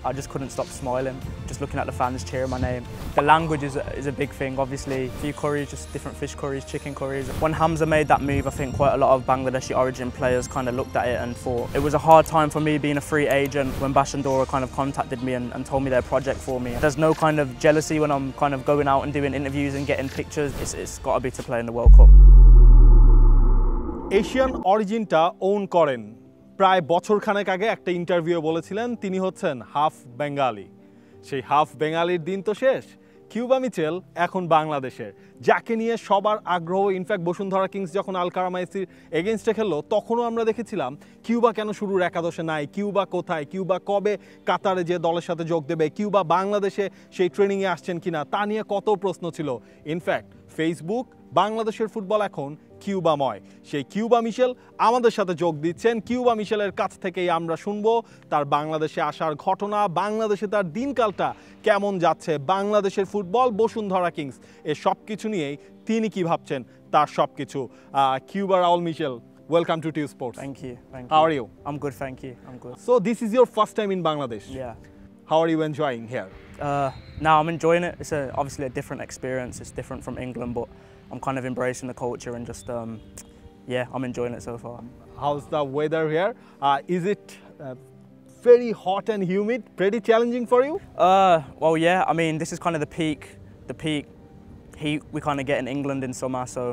I just couldn't stop smiling, just looking at the fans cheering my name. The language is a big thing, obviously. A few curries, just different fish curries, chicken curries. When 𝗬𝗲 made that move, I think quite a lot of Bangladeshi origin players kind of looked at it and thought it was a hard time for me being a free agent when 𝗵𝗺 kind of contacted me and told me their project for me. There's no kind of jealousy when I'm kind of going out and doing interviews and getting pictures. It's got to be to play in the World Cup. Asian অরিজিনটা own করেন প্রায় বছরখানেক আগে একটা interview বলেছিলেন তিনি হচ্ছেন half Bengali সেই হাফ বেঙ্গালির দিন তো শেষ কিউবা মিচেল এখন বাংলাদেশের যাকে নিয়ে সবার আগ্রহ ইনফ্যাক্ট বসুন্ধরা কিংস যখন 𝗃𝗃𝗃𝗃 এগেইনস্টে খেললো তখনও আমরা দেখেছিলাম কিউবা কেন শুরুর একাদশে নাই কিউবা কোথায় কিউবা কবে কাতারে যে দলের সাথে যোগ দেবে কিউবা বাংলাদেশে সেই ট্রেনিংয়ে আসছেন কিনা তা নিয়ে কত প্রশ্ন ছিল ইনফ্যাক্ট ফেসবুক বাংলাদেশের ফুটবল এখন কিউবাময় সেই কিউবা মিশেল আমাদের সাথে যোগ দিচ্ছেন কিউবা মিশেলের কাছ থেকেই আমরা শুনবো তার বাংলাদেশে আসার ঘটনা বাংলাদেশে তার দিনকালটা কেমন যাচ্ছে বাংলাদেশের ফুটবল বসুন্ধরা কিংস এই সব কিছু নিয়েই তিনি কি ভাবছেন তার সব কিছু Cuba Raul Michel welcome to TU Sports. Thank you. How are you? I'm good, thank you. I'm good. So this is your first time in Bangladesh? Yeah. How are you enjoying here? Now I'm enjoying it. It's obviously a different experience. It's different from England, but I'm kind of embracing the culture and just, yeah, I'm enjoying it so far. How's the weather here? Is it very hot and humid? Pretty challenging for you? Well, yeah. I mean, this is kind of the peak heat we kind of get in England in summer, so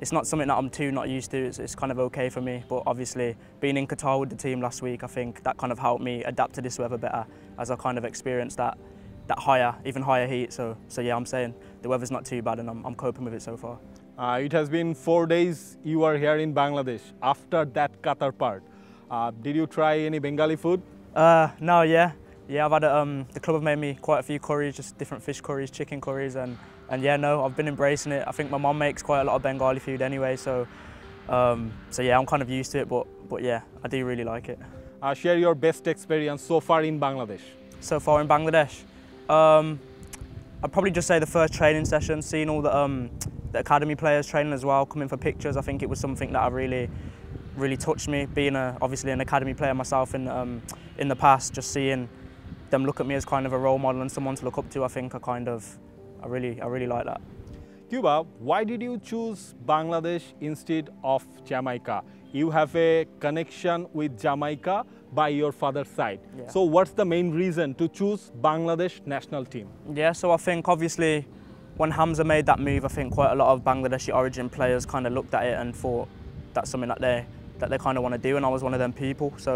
it's not something that I'm not used to. It's kind of okay for me, but obviously being in Qatar with the team last week, I think that kind of helped me adapt to this weather better as I kind of experienced that even higher heat. So yeah, I'm saying the weather's not too bad and I'm coping with it so far. It has been 4 days you are here in Bangladesh. After that Qatar part, did you try any Bengali food? No, yeah. I've had the club have made me quite a few curries, just different fish curries, chicken curries, and yeah, no, I've been embracing it. I think my mum makes quite a lot of Bengali food anyway, so yeah, I'm kind of used to it, but yeah, I do really like it. Share your best experience so far in Bangladesh. So far in Bangladesh, I'd probably just say the first training session, seeing all the academy players training as well, coming for pictures. I think it was something that really touched me. Being obviously an academy player myself in the past, just seeing them look at me as kind of a role model and someone to look up to, I think I really like that. Cuba, why did you choose Bangladesh instead of Jamaica? You have a connection with Jamaica by your father's side. Yeah. So what's the main reason to choose Bangladesh national team? Yeah, so I think obviously when 𝗬𝗲 made that move, I think quite a lot of Bangladeshi origin players kind of looked at it and thought that's something that they kind of want to do, and I was one of them people. So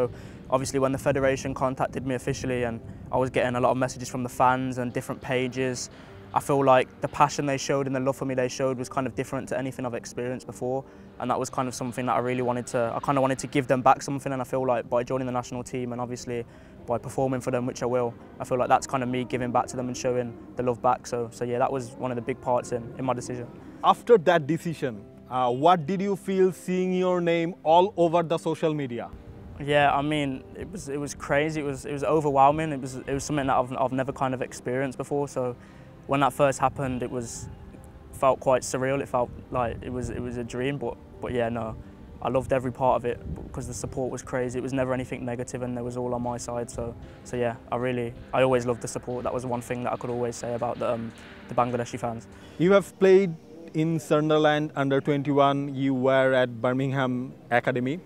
obviously when the federation contacted me officially and I was getting a lot of messages from the fans and different pages, I feel like the passion they showed and the love for me they showed was kind of different to anything I've experienced before, and that was kind of something that I kind of wanted to give them back something, and I feel like by joining the national team and obviously by performing for them, which I will, I feel like that's kind of me giving back to them and showing the love back. So yeah, that was one of the big parts in my decision. After that decision, what did you feel seeing your name all over the social media? Yeah, I mean, it was crazy. It was overwhelming. It was something that I've never kind of experienced before. So when that first happened, it felt quite surreal. It felt like it was a dream. But yeah, no, I loved every part of it because the support was crazy. It was never anything negative, and there was all on my side. So yeah, I always loved the support. That was one thing that I could always say about the Bangladeshi fans. You have played in Sunderland under 21. You were at Birmingham Academy.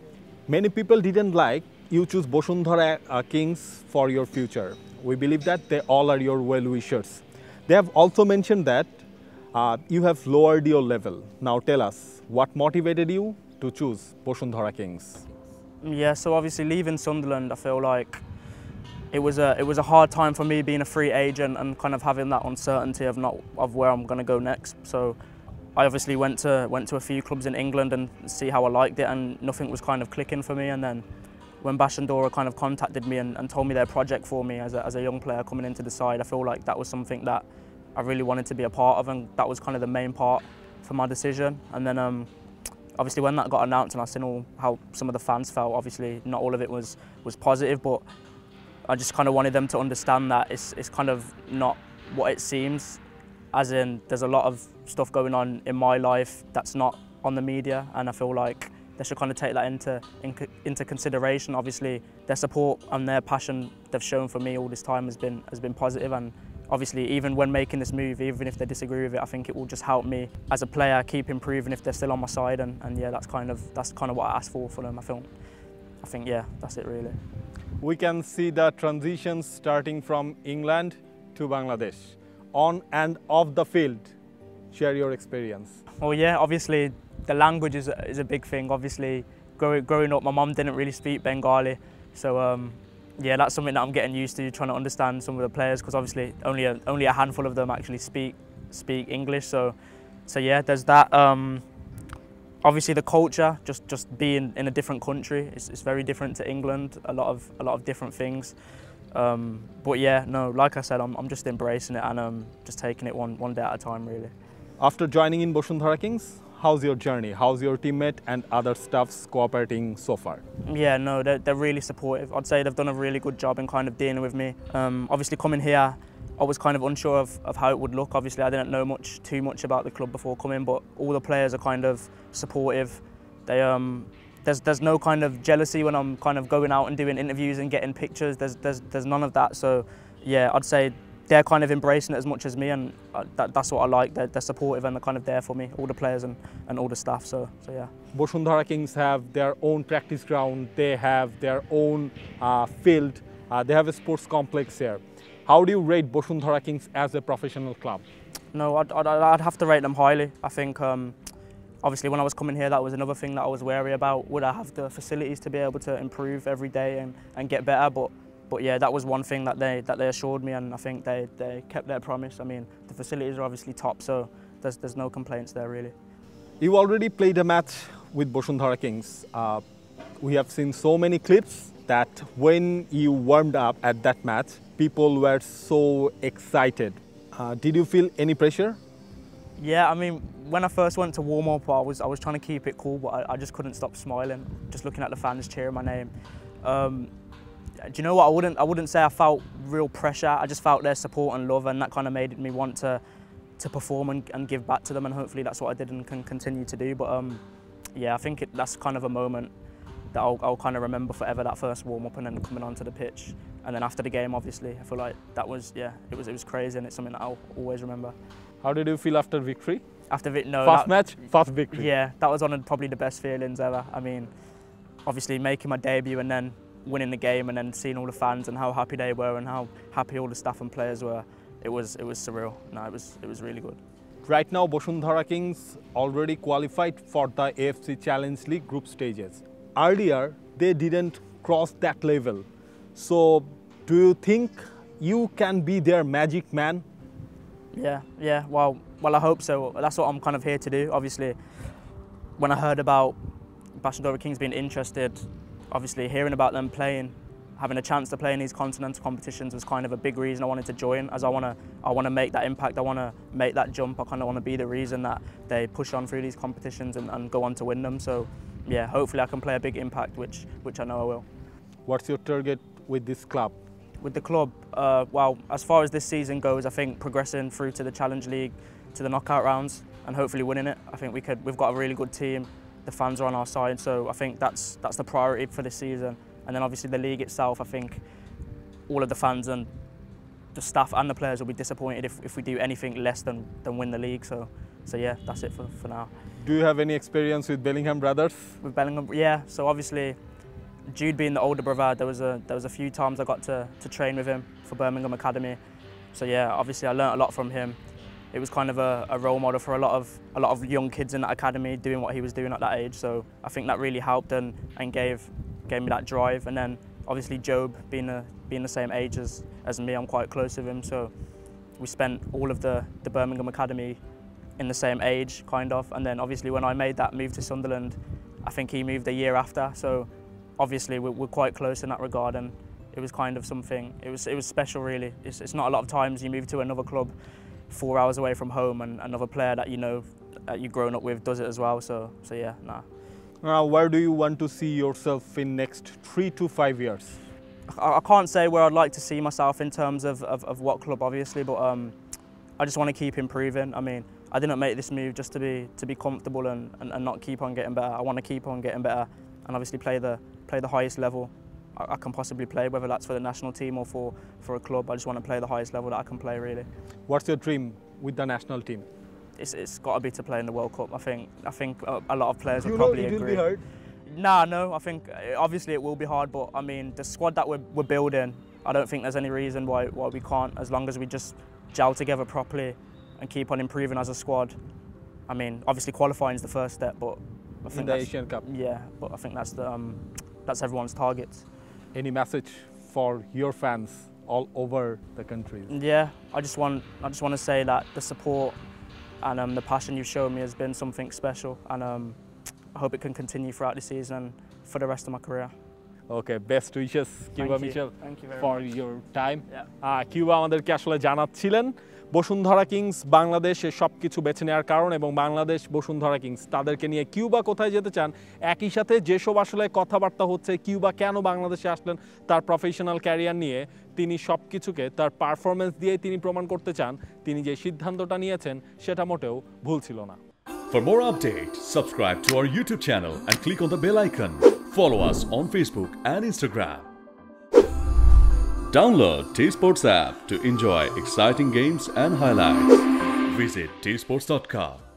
Many people didn't like you choose Bosundhara Kings for your future. We believe that they all are your well-wishers. They have also mentioned that you have lowered your level. Now tell us, what motivated you to choose Bosundhara Kings? Yeah, so obviously leaving Sunderland, I feel like it was a hard time for me being a free agent and kind of having that uncertainty of where I'm going to go next. So I obviously went to a few clubs in England and see how I liked it, and nothing was kind of clicking for me. And then when 𝗵𝗺 kind of contacted me and told me their project for me as a young player coming into the side, I feel like that was something that I really wanted to be a part of, and that was kind of the main part for my decision. And then obviously when that got announced and I seen how some of the fans felt, obviously not all of it was positive, but I just kind of wanted them to understand that it's kind of not what it seems. As in, there's a lot of stuff going on in my life that's not on the media, and I feel like they should kind of take that into consideration. Obviously, their support and their passion they've shown for me all this time has been positive, and obviously even when making this move, even if they disagree with it, I think it will just help me as a player keep improving if they're still on my side, and yeah, that's kind of what I asked for them. I think yeah, that's it really. We can see the transitions starting from England to Bangladesh, on and off the field. Share your experience. Well, yeah, obviously the language is a big thing. Obviously, growing up, my mum didn't really speak Bengali, so yeah, that's something that I'm getting used to, trying to understand some of the players, because obviously only a handful of them actually speak English. So yeah, there's that. Obviously, the culture, just being in a different country, it's very different to England. A lot of different things. But yeah, no, like I said, I'm just embracing it and just taking it one day at a time, really. After joining in 𝗵𝗺 Kings, how's your journey? How's your teammate and other staffs cooperating so far? Yeah, no, they're really supportive. I'd say they've done a really good job in kind of dealing with me. Obviously, coming here, I was kind of unsure of how it would look. Obviously, I didn't know too much about the club before coming, but all the players are kind of supportive. There's no kind of jealousy when I'm kind of going out and doing interviews and getting pictures. There's none of that. So yeah, I'd say they're kind of embracing it as much as me, and that's what I like. They're supportive and they're kind of there for me, all the players and all the staff. So yeah. 𝗵𝗺 Kings have their own practice ground. They have their own field. They have a sports complex here. How do you rate 𝗵𝗺 Kings as a professional club? No, I'd have to rate them highly. I think obviously when I was coming here, that was another thing that I was wary about. Would I have the facilities to be able to improve every day and get better? But yeah, that was one thing that they assured me, and I think they kept their promise. I mean, the facilities are obviously top, so there's no complaints there really. You already played a match with 𝗵𝗺 Kings. We have seen so many clips that when you warmed up at that match, people were so excited. Did you feel any pressure? Yeah, I mean, when I first went to warm up, I was trying to keep it cool, but I just couldn't stop smiling, just looking at the fans cheering my name. Do you know what? I wouldn't say I felt real pressure. I just felt their support and love, and that kind of made me want to perform and give back to them, and hopefully that's what I did and can continue to do. But yeah, I think that's kind of a moment that I'll kind of remember forever, that first warm up and then coming onto the pitch, and then after the game, obviously, I feel like that was, yeah, it was crazy, and it's something that I'll always remember. How did you feel after victory? After no, first match, first victory. Yeah, that was one of probably the best feelings ever. I mean, obviously making my debut and then winning the game and then seeing all the fans and how happy they were and how happy all the staff and players were, it was surreal. No, it was really good. Right now, 𝗵𝗺 Kings already qualified for the AFC Challenge League group stages. Earlier, they didn't cross that level. So, do you think you can be their magic man? Yeah. Well, I hope so. That's what I'm kind of here to do. Obviously, when I heard about 𝗵𝗺 Kings being interested, obviously hearing about them playing, having a chance to play in these continental competitions was kind of a big reason I wanted to join, as I want to make that impact. I want to make that jump. I kind of want to be the reason that they push on through these competitions and go on to win them. So yeah, hopefully I can play a big impact, which I know I will. What's your target with this club? With the club, well, as far as this season goes, I think progressing through to the Challenge League, to the knockout rounds, and hopefully winning it. I think we've got a really good team. The fans are on our side, so I think that's the priority for this season. And then obviously the league itself, I think all of the fans and the staff and the players will be disappointed if we do anything less than win the league. So yeah, that's it for now. Do you have any experience with Bellingham brothers? With Bellingham, yeah. So obviously, Jude being the older brother, there was a few times I got to train with him for Birmingham Academy. So yeah, obviously I learnt a lot from him. It was kind of a role model for a lot of young kids in that academy doing what he was doing at that age. So I think that really helped and gave me that drive. And then obviously Job being the same age as me, I'm quite close with him. So we spent all of the Birmingham Academy in the same age, kind of. And then obviously when I made that move to Sunderland, I think he moved a year after. So obviously we're quite close in that regard, and it was kind of something. It was special, really. It's not a lot of times you move to another club 4 hours away from home, and another player that you know, that you've grown up with, does it as well. So yeah, nah. Where do you want to see yourself in next 3 to 5 years? I can't say where I'd like to see myself in terms of what club, obviously, but I just want to keep improving. I mean, I didn't make this move just to be comfortable and not keep on getting better. I want to keep on getting better and obviously play the highest level I can possibly play, whether that's for the national team or for a club. I just want to play the highest level that I can play, really. What's your dream with the national team? It's got to be to play in the World Cup. I think a lot of players would You probably know it agree. will be hard? Nah, no. I think obviously it will be hard, but I mean the squad that we're building, I don't think there's any reason why we can't, as long as we just gel together properly and keep on improving as a squad. I mean, obviously qualifying is the first step, but I think in the Asian Cup. Yeah, but I think that's everyone's target. Any message for your fans all over the country? Yeah, I just want to say that the support and the passion you've shown me has been something special, and I hope it can continue throughout the season and for the rest of my career. Okay, best wishes, Cuba Mitchell, for your time. Cuba আমাদেরকে আসলে জানাচ্ছিলেন Bashundhara Kings বাংলাদেশে সবকিছু বেছে নেওয়ার কারণ এবং Bangladesh Bashundhara Kings তাদেরকে নিয়ে কিউবা কোথায় যেতে চান, একই সাথে যেসব আসলে কথাবার্তা হচ্ছে কিউবা কেন বাংলাদেশে আসলেন তার প্রফেশনাল ক্যারিয়ার নিয়ে, তিনি সবকিছুকে তার পারফরম্যান্স দিয়ে তিনি প্রমাণ করতে চান তিনি যে সিদ্ধান্তটা নিয়েছেন সেটা মোটেও ভুল ছিল না। For more updates, subscribe to our YouTube channel and click on the bell icon. Follow us on Facebook and Instagram. Download 𝗃𝗵𝗴𝗲 app to enjoy exciting games and highlights. Visit 𝗃𝗵𝗴𝗲𝗂𝗂𝗃.